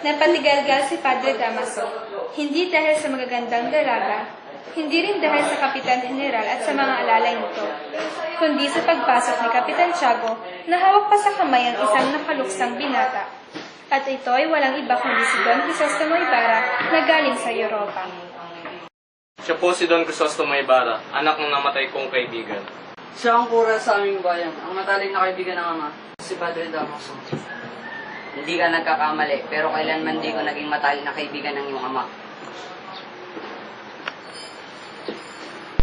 Napatigalgal si Padre Damaso, hindi dahil sa magagandang dalaga, hindi rin dahil sa Kapitan General at sa mga alalay nito, kundi sa pagpasok ni Kapitan Tiago na hawak pa sa kamay ang isang nakaluksang binata. At ito ay walang iba kundi si Don Crisostomo Ibarra na galing sa Europa. Siya po si Don Crisostomo Ibarra, anak ng namatay kong kaibigan. Siya ang kura sa aming bayan, ang mataling na kaibigan ng ama, si Padre Damaso. Hindi ka nagkakamali, pero kailanman di ko naging matalik na kaibigan ng iyong ama.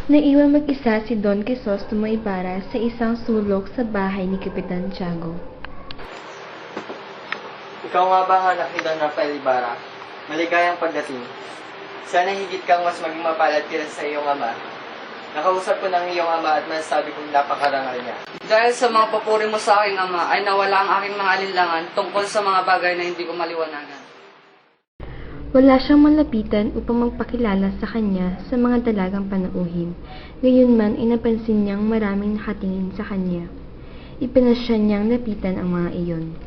Naiwan mag-isa si Don Crisostomo Ibarra sa isang sulok sa bahay ni Kapitan Tiago. Ikaw nga ba ang anak ni Don Rafael Ibarra? Maligayang pagdating. Sana higit kang mas maging mapalad kaysa sa iyong ama. Nakausap ko ng iyong ama at masasabi kong napakarangal niya. Dahil sa mga papuri mo sa aking ama, ay nawala ang aking mga alinlangan tungkol sa mga bagay na hindi ko maliwanagan. Wala siyang malapitan upang magpakilala sa kanya sa mga dalagang panauhin. Gayunman ay napansin niyang maraming nakatingin sa kanya. Ipinasya niyang lapitan ang mga iyon.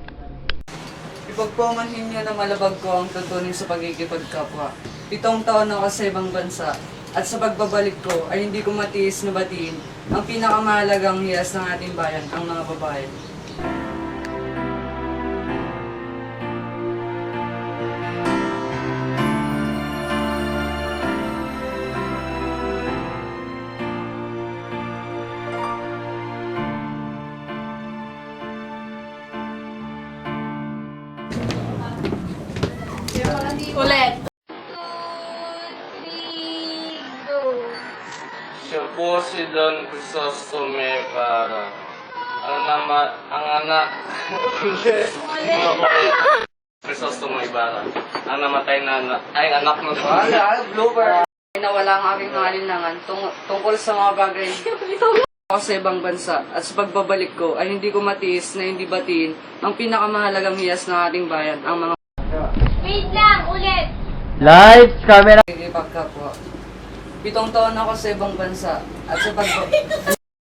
Ipagpamanhin niyo na malabag ko ang tuntunin sa pagkikipagkapwa. 7 taon ako sa ibang bansa, at sa pagbabalik ko ay hindi ko matiis na batiin ang pinakamahalagang hiyas ng ating bayan, ang mga babae. Ulit! Siya po si Don Crisostomo Ibarra, ang anak Crisostomo Ibarra, ang namatay na ay anak ng Ay nawala ang aking mga alinlangan tungkol sa mga bagay ako sa ibang bansa, at sa pagbabalik ko ay hindi ko matiis na hindi batiin ang pinakamahalagang hiyas ng ating bayan, ang mga Wait lang! Ulit! Lights, camera! pagkikipagkapwa. 7 taon ako sa ibang bansa, at sa